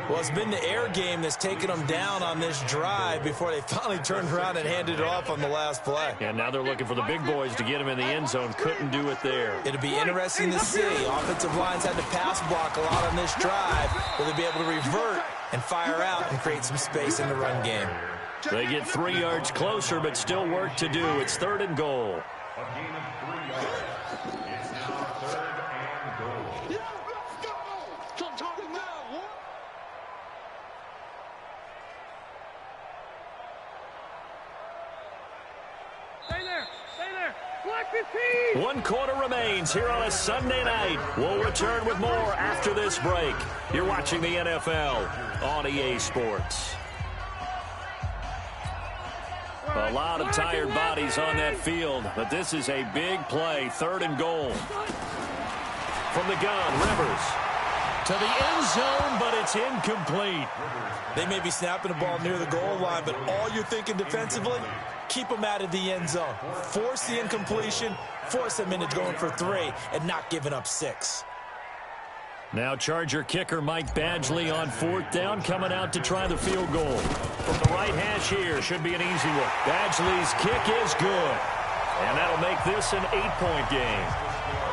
Well, it's been the air game that's taken them down on this drive before they finally turned around and handed it off on the last play. And now they're looking for the big boys to get him in the end zone. Couldn't do it there. It'll be interesting to see. Offensive lines had to pass block a lot on this drive. Will they be able to revert and fire out and create some space in the run game? They get 3 yards closer, but still work to do. It's 3rd and goal. A gain of 3 yards. It's now 3rd and goal. Stay there. Stay there. Collect the team. 1 quarter remains here on a Sunday night. We'll return with more after this break. You're watching the NFL on EA Sports. A lot of tired bodies on that field, but this is a big play. 3rd and goal. From the gun, Rivers to the end zone, but it's incomplete. They may be snapping the ball near the goal line, but all you're thinking defensively, keep them out of the end zone. Force the incompletion, force them into going for 3, and not giving up 6. Now Charger kicker Mike Badgley on 4th down, coming out to try the field goal. From the right hash here, should be an easy one. Badgley's kick is good. And that'll make this an 8-point game.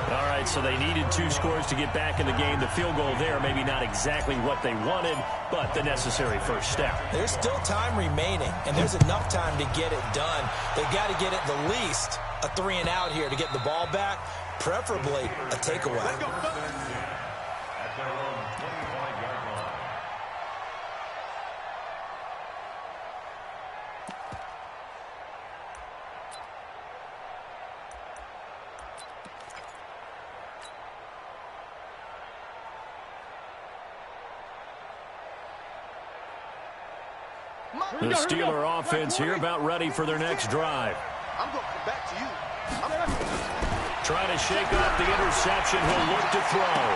All right, so they needed 2 scores to get back in the game. The field goal there, maybe not exactly what they wanted, but the necessary first step. There's still time remaining, and there's enough time to get it done. They've got to get at the least a 3 and out here to get the ball back, preferably a takeaway. At their own 25-yard line. The Steeler offense here about ready for their next drive. I'm going to come back to you. Trying to shake off the interception. He'll look to throw.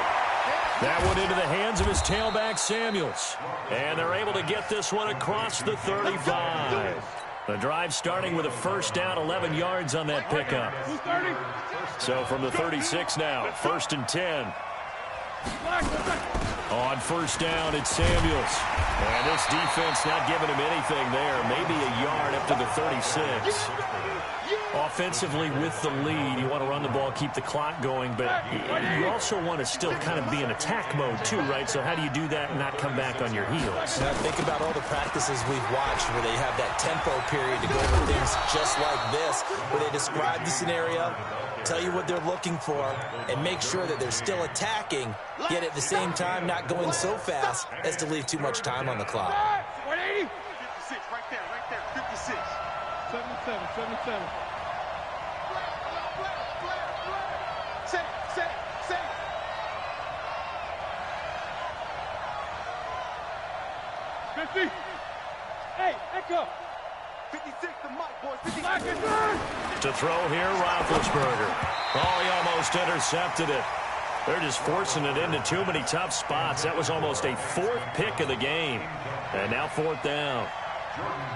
That one into the hands of his tailback, Samuels. And they're able to get this one across the 35. The drive starting with a first down, 11 yards on that pickup. So from the 36 now, 1st and 10. On first down, it's Samuels. And this defense not giving him anything there. Maybe a yard up to the 36. Offensively with the lead, you want to run the ball, keep the clock going, but you also want to still kind of be in attack mode too, right? So how do you do that and not come back on your heels? Now think about all the practices we've watched where they have that tempo period to go over things just like this, where they describe the scenario, tell you what they're looking for, and make sure that they're still attacking, yet at the same time not going so fast as to leave too much time on the clock. 180. 56, right there, 56. 77. Set. 50. Hey, echo. 56, the mic, boys. 56. Lock it down. To throw here, Roethlisberger. Oh, he almost intercepted it. They're just forcing it into too many tough spots. That was almost a 4th pick of the game. And now 4th down.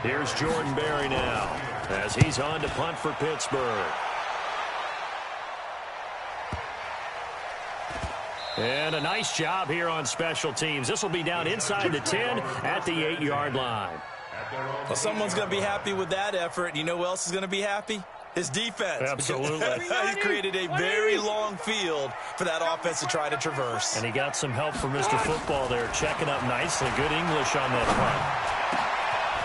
Here's Jordan Berry now as he's on to punt for Pittsburgh. And a nice job here on special teams. This will be down inside the 10 at the 8-yard line. Well, someone's going to be happy with that effort. You know who else is going to be happy? His defense. Absolutely. He created a very long field for that offense to try to traverse. And he got some help from Mr. Football there, checking up nicely. Good English on that punt.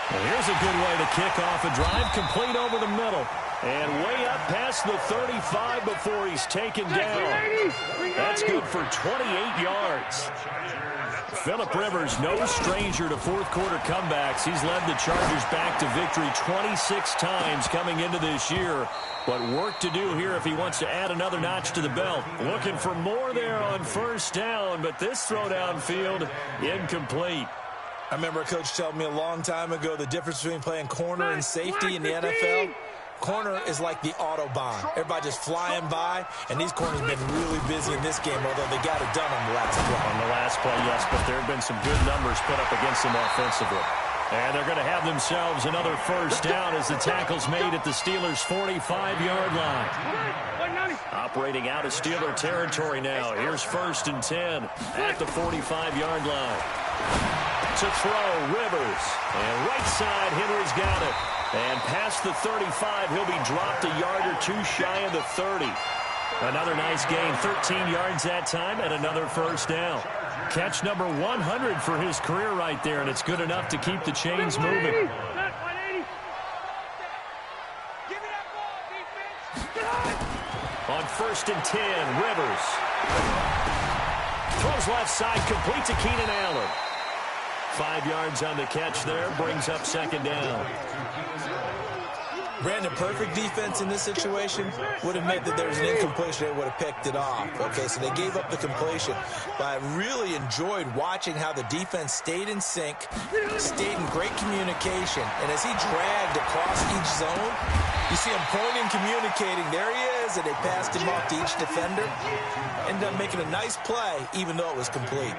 And here's a good way to kick off a drive, complete over the middle. And way up past the 35 before he's taken down. That's good for 28 yards. Phillip Rivers, no stranger to fourth-quarter comebacks. He's led the Chargers back to victory 26 times coming into this year. But work to do here if he wants to add another notch to the belt. Looking for more there on first down, but this throw downfield incomplete. I remember a coach telling me a long time ago the difference between playing corner and safety in the NFL. Corner is like the Autobahn. Everybody just flying by, and these corners have been really busy in this game, although they got it done on the last play. On the last play, yes, but there have been some good numbers put up against them offensively. And they're going to have themselves another first down as the tackle's made at the Steelers' 45-yard line. Operating out of Steeler territory now. Here's 1st and 10 at the 45-yard line. To throw, Rivers. And right side, Henry's got it. And past the 35, he'll be dropped a yard or two shy of the 30. Another nice gain, 13 yards that time, and another first down. Catch number 100 for his career right there, and it's good enough to keep the chains moving. On 1st and 10, Rivers. Throws left side, complete to Keenan Allen. 5 yards on the catch there, brings up 2nd down. Brandon, perfect defense in this situation would have meant that there was an incompletion. They would have picked it off. Okay, so they gave up the completion. But I really enjoyed watching how the defense stayed in sync, stayed in great communication. And as he dragged across each zone, you see him pointing, communicating. There he is, and they passed him off to each defender. Ended up making a nice play, even though it was complete.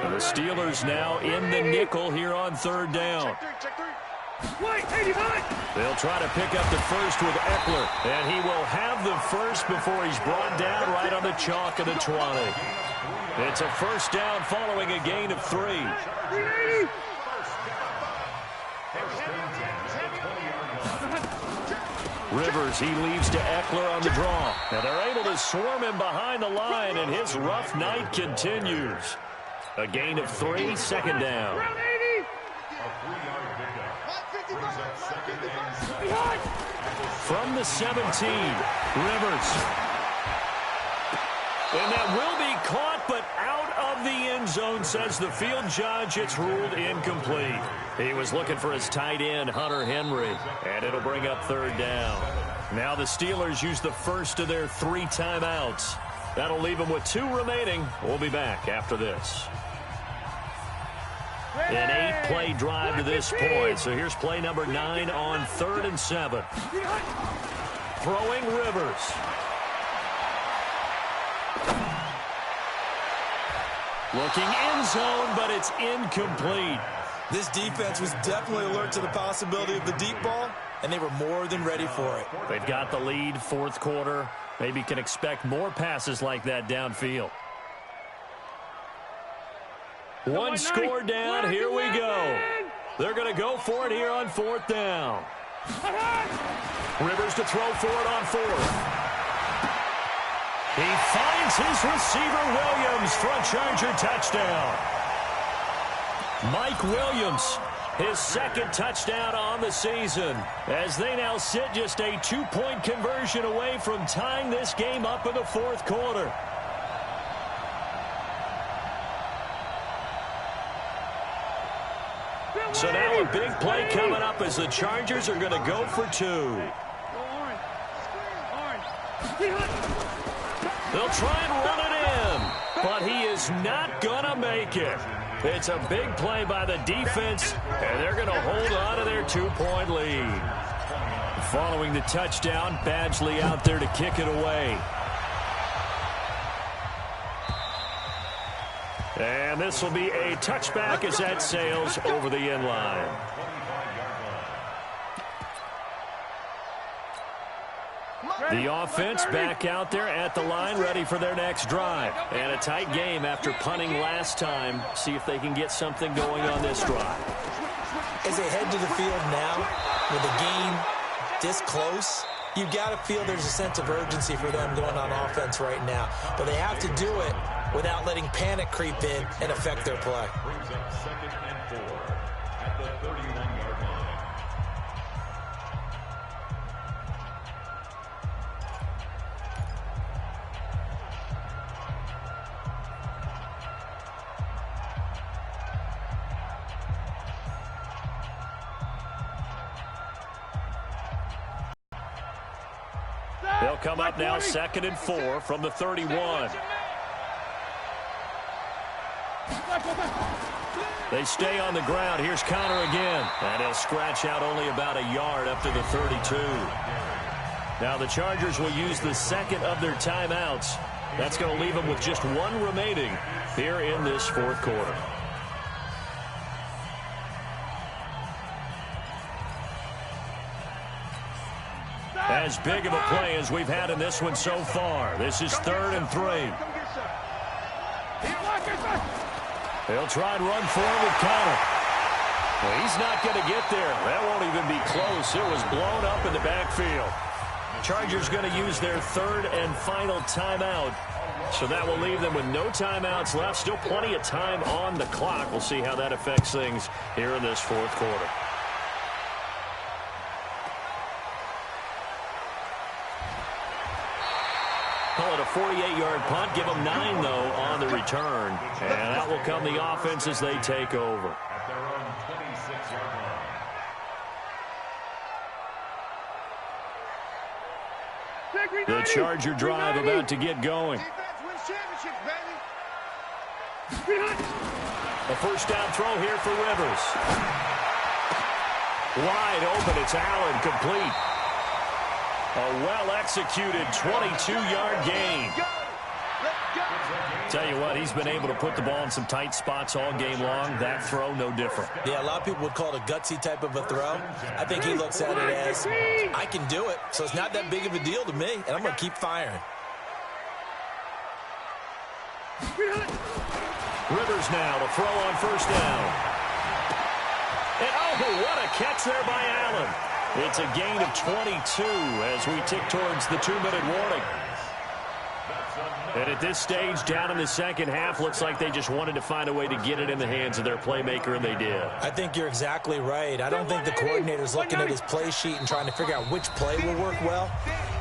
And the Steelers now in the nickel here on 3rd down. They'll try to pick up the first with Eckler, and he will have the first before he's brought down right on the chalk of the 20. It's a first down following a gain of 3. Rivers, he leaves to Eckler on the draw. And they're able to swarm him behind the line, and his rough night continues. A gain of 3, 2nd down. From the 17, Rivers. And that will be caught, but out of the end zone, says the field judge. It's ruled incomplete. He was looking for his tight end, Hunter Henry, and it'll bring up 3rd down. Now the Steelers use the first of their 3 timeouts. That'll leave them with 2 remaining. We'll be back after this. An 8-play drive to this point. So here's play number 9 on 3rd and 7. Throwing Rivers. Looking end zone, but it's incomplete. This defense was definitely alert to the possibility of the deep ball, and they were more than ready for it. They've got the lead, 4th quarter. Maybe can expect more passes like that downfield. One score down, here we go. They're going to go for it here on 4th down. Rivers to throw for it on 4th. He finds his receiver, Williams, for a Charger touchdown. Mike Williams, his 2nd touchdown on the season, as they now sit just a 2-point conversion away from tying this game up in the 4th quarter. So now a big play coming up as the Chargers are going to go for 2. They'll try and run it in, but he is not going to make it. It's a big play by the defense, and they're going to hold on to their 2-point lead. Following the touchdown, Badgley out there to kick it away. And this will be a touchback as that sails over the end line. The offense back out there at the line, ready for their next drive. And a tight game after punting last time. See if they can get something going on this drive. As they head to the field now, with the game this close, you've got to feel there's a sense of urgency for them going on offense right now. But they have to do it without letting panic creep in and affect their play. Brings up 2nd and 4 at the 31-yard line. They'll come up now 2nd and 4 from the 31. They stay on the ground. Here's Connor again. And he'll scratch out only about a yard up to the 32. Now the Chargers will use the second of their timeouts. That's going to leave them with just one remaining here in this fourth quarter. As big of a play as we've had in this one so far. This is 3rd and 3. They'll try and run forward with Connor. Well, he's not going to get there. That won't even be close. It was blown up in the backfield. Chargers going to use their 3rd and final timeout. So that will leave them with no timeouts left. Still plenty of time on the clock. We'll see how that affects things here in this fourth quarter. Call it a 48-yard punt. Give them 9, though, on the return. And that will come the offense as they take over. At their own 26-yard line. The Charger drive about to get going. Defense wins championships, baby. A first down throw here for Rivers. Wide open. It's Allen, complete. A well-executed 22-yard gain. Tell you what, he's been able to put the ball in some tight spots all game long. That throw, no different. Yeah, a lot of people would call it a gutsy type of a throw. I think he looks at it as, I can do it, so it's not that big of a deal to me, and I'm going to keep firing. Rivers now to throw on first down. And oh, what a catch there by Allen. It's a gain of 22 as we tick towards the 2-minute warning. And at this stage, down in the second half, looks like they just wanted to find a way to get it in the hands of their playmaker, and they did. I think you're exactly right. I don't think the coordinator's looking at his play sheet and trying to figure out which play will work well.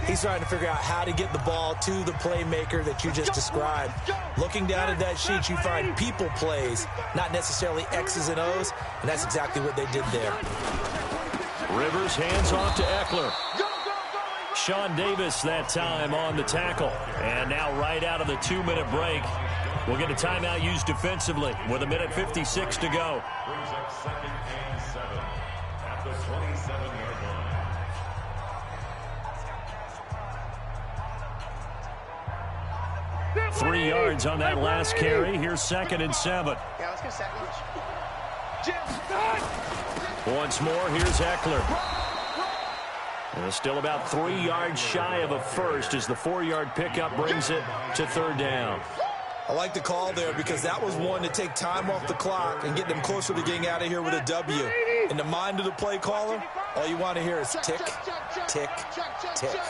He's trying to figure out how to get the ball to the playmaker that you just described. Looking down at that sheet, you find people plays, not necessarily X's and O's, and that's exactly what they did there. Rivers hands off to Eckler. Sean Davis that time on the tackle. And now right out of the 2-minute break, we'll get a timeout used defensively with 1:56 to go. Brings up 2nd and 7 at the 27-yard line. 3 yards on that last carry. Here's 2nd and 7. Yeah, let's get second. Once more, here's Eckler. And it's still about 3 yards shy of a first as the 4-yard pickup brings it to 3rd down. I like the call there because that was one to take time off the clock and get them closer to getting out of here with a W. In the mind of the play caller, all you want to hear is tick, tick, tick.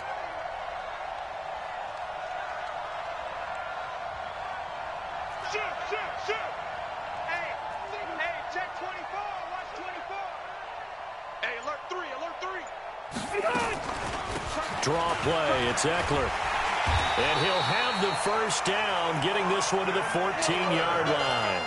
Draw play, it's Eckler. And he'll have the first down, getting this one to the 14-yard line.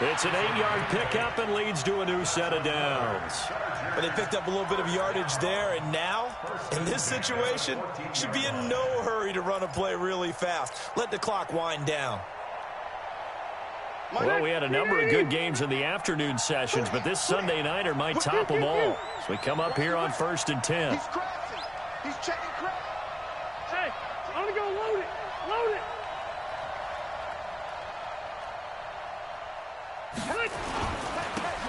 It's an 8-yard pickup and leads to a new set of downs. But they picked up a little bit of yardage there, and now, in this situation, should be in no hurry to run a play really fast. Let the clock wind down. Well, we had a number of good games in the afternoon sessions, but this Sunday nighter might top them all. So we come up here on 1st and 10. He's crashing. He's checking crash. Hey, I'm gonna go load it. Load it.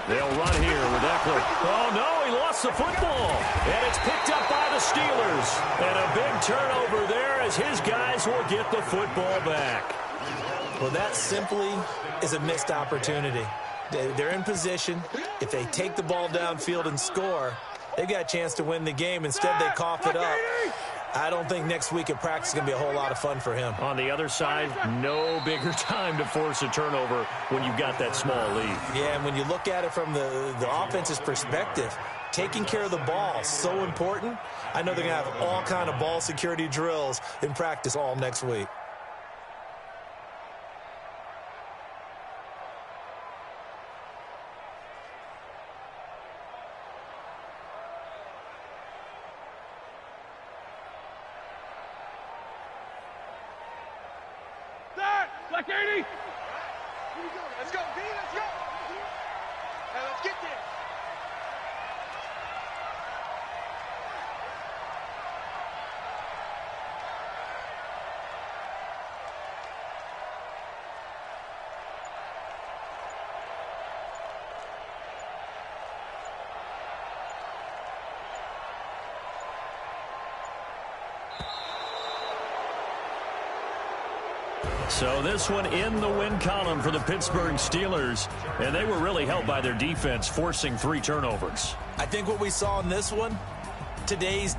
They'll run here with Eckler. Oh, no, he lost the football. And it's picked up by the Steelers. And a big turnover there as his guys will get the football back. Well, that simply is a missed opportunity. They're in position. If they take the ball downfield and score, they've got a chance to win the game. Instead, they cough it up. I don't think next week at practice is going to be a whole lot of fun for him. On the other side, no bigger time to force a turnover when you've got that small lead. Yeah, and when you look at it from the offense's perspective, taking care of the ball is so important. I know they're going to have all kind of ball security drills in practice all next week. Black 80. Let's go, B, let's go. Hey, let's get there. So this one in the win column for the Pittsburgh Steelers, and they were really helped by their defense, forcing 3 turnovers. I think what we saw in this one, today's